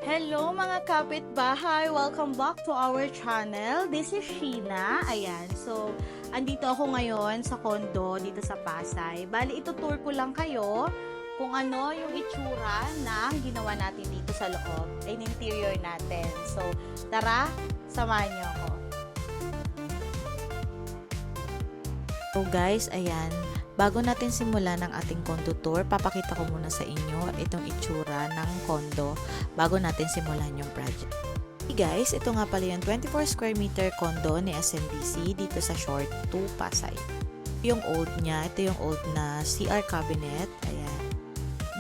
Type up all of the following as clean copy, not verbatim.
Hello mga kapitbahay! Welcome back to our channel. This is Sheena. Ayan, so andito ako ngayon sa condo dito sa Pasay. Bali, itutour ko lang kayo kung ano yung itsura ng ginawa natin dito sa loob, ay interior natin. So, tara, samahan niyo ako. So guys, ayan, bago natin simulan ang ating condo tour, papakita ko muna sa inyo itong itsura ng condo bago natin simulan yung project. Hey guys, ito nga pala yung 24 square meter condo ni SMBC dito sa Short 2, Pasay. Yung old niya, ito yung old na CR cabinet. Ayan.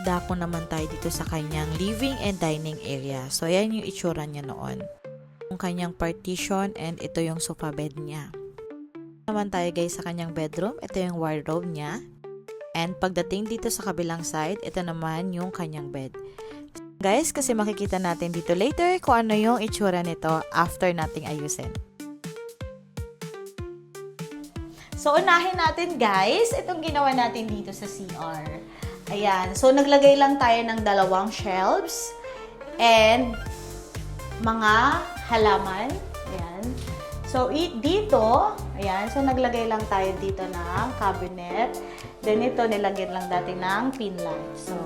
Dako naman tayo dito sa kanyang living and dining area. So, ayan yung itsura niya noon. Yung kanyang partition and ito yung sofa bed niya. Naman tayo guys sa kanyang bedroom. Ito yung wardrobe niya. And pagdating dito sa kabilang side, ito naman yung kanyang bed. Guys, kasi makikita natin dito later kung ano yung itsura nito after nating ayusin. So, unahin natin guys, itong ginawa natin dito sa CR. Ayan. So, naglagay lang tayo ng dalawang shelves and mga halaman. Ayan. So, dito, ayan, so naglagay lang tayo dito ng cabinet. Then, ito, nilagyan lang natin ng pin light. So,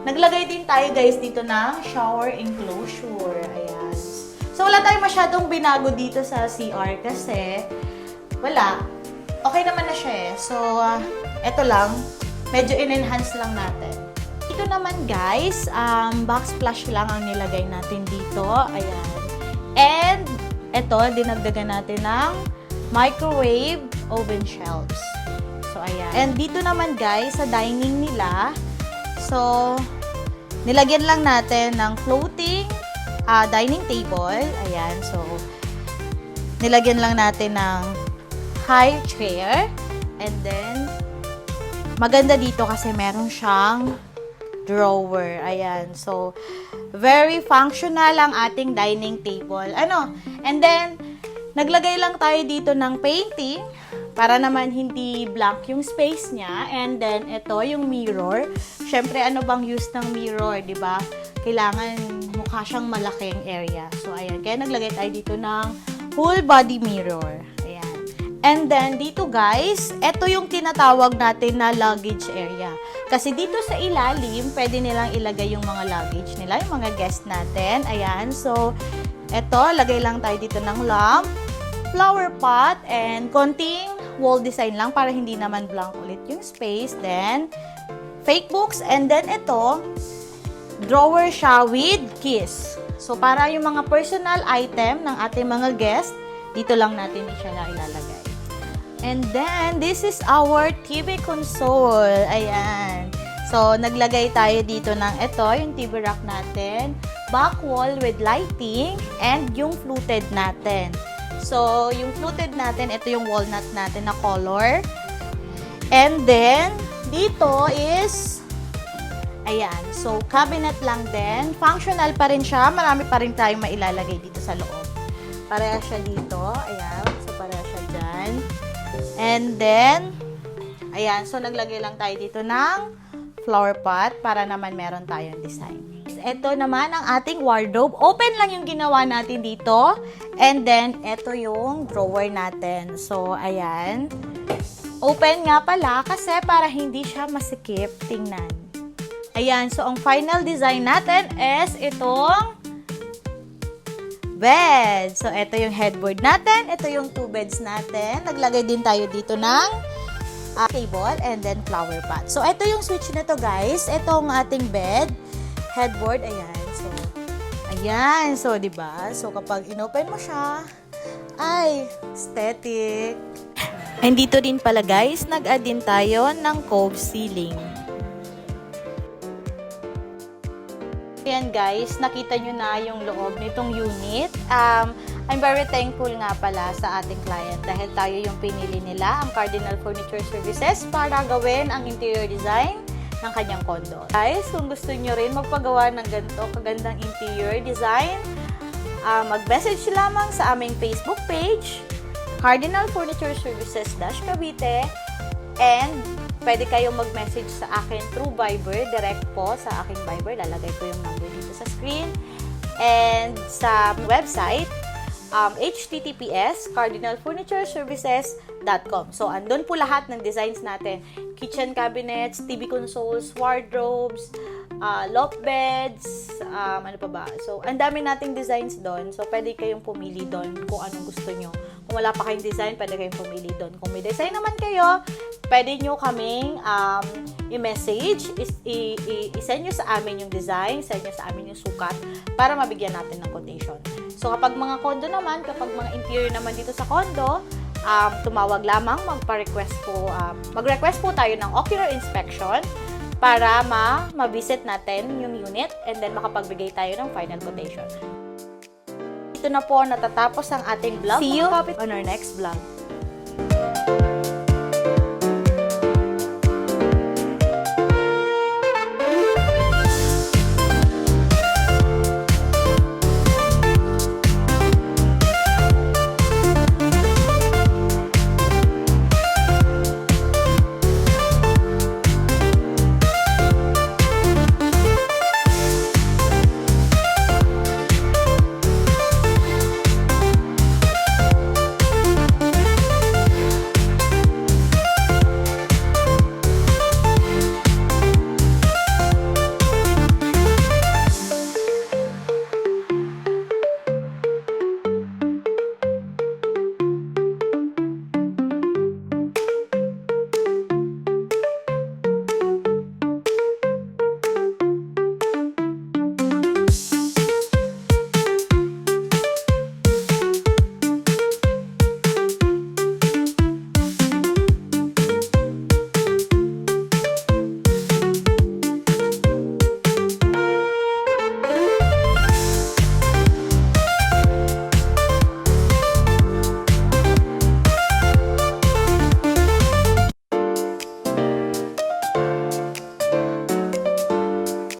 naglagay din tayo, guys, dito ng shower enclosure. Ayan. So, wala tayong masyadong binago dito sa CR kasi, wala. Okay naman na siya eh. So, ito lang, medyo in-enhance lang natin. Dito naman, guys, backsplash lang ang nilagay natin dito. Ayan. And, ito, dinagdagan natin ng microwave oven shelves. So, ayan. And dito naman, guys, sa dining nila, so, nilagyan lang natin ng floating dining table. Ayan. So, nilagyan lang natin ng high chair. And then, maganda dito kasi meron siyang drawer. Ayan. So, very functional ang ating dining table. And then, naglagay lang tayo dito ng painting para naman hindi blank yung space niya. And then, ito yung mirror. Syempre, ano bang use ng mirror, di ba? Kailangan mukha siyang malaking area. So, ayan. Kaya naglagay tayo dito ng full body mirror. Ayan. And then, dito guys, ito yung tinatawag natin na luggage area. Kasi dito sa ilalim, pwede nilang ilagay yung mga luggage nila, yung mga guest natin. Ayan. So, eto, lagay lang tayo dito ng lamp, flower pot, and konting wall design lang para hindi naman blank ulit yung space. Then, fake books. And then, ito, drawer siya with keys. So, para yung mga personal item ng ating mga guest, dito lang natin siya na ilalagay. And then, this is our TV console. Ayan. So, naglagay tayo dito ng ito, yung TV rack natin, back wall with lighting, and yung fluted natin. So, yung fluted natin, ito yung walnut natin na color. And then, dito is, ayan. So, cabinet lang din. Functional pa rin siya. Marami pa rin tayong mailalagay dito sa loob. Pareha siya dito. Ayan. So, pareha siya dyan. And then, ayan, so naglagay lang tayo dito ng flower pot para naman meron tayong design. Ito naman ang ating wardrobe. Open lang yung ginawa natin dito. And then, ito yung drawer natin. So, ayan. Open nga pala kasi para hindi siya masikip. Tingnan. Ayan, so ang final design natin is itong bed. So, ito yung headboard natin. Ito yung two beds natin. Naglagay din tayo dito ng table and then flower pot. So, ito yung switch na to guys. Ito ang ating bed. Headboard. Ayan. So, ayan. So, diba? So, kapag inopen mo siya, ay, aesthetic. And dito din pala guys, nag-add din tayo ng cove ceiling. Ayan guys, nakita nyo na yung loob nitong unit. I'm very thankful nga pala sa ating client dahil tayo yung pinili nila, ang Cardinal Furniture Services, para gawin ang interior design ng kanyang condo. Guys, kung gusto nyo rin magpagawa ng ganito kagandang interior design, mag-message lamang sa aming Facebook page, Cardinal Furniture Services Cavite, and pwede kayong mag-message sa akin through Viber, direct po sa aking Viber. Lalagay ko yung number dito sa screen. And sa website, https://cardinalfurnitureservices.com. So, andun po lahat ng designs natin. Kitchen cabinets, TV consoles, wardrobes, loft beds, ano pa ba? So, ang dami nating designs doon. So, pwede kayong pumili doon kung anong gusto nyo. Kung wala pa kayong design, pwede kayong pumili doon. Kung may design naman kayo, pwede nyo kaming i-message, i-send nyo sa amin yung design, send nyo sa amin yung sukat para mabigyan natin ng quotation. So, kapag mga condo naman, kapag mga interior naman dito sa condo, tumawag lamang, mag-request po tayo ng ocular inspection para ma-visit natin yung unit and then makapagbigay tayo ng final quotation. Ito na po natatapos ang ating vlog. See you on our next vlog.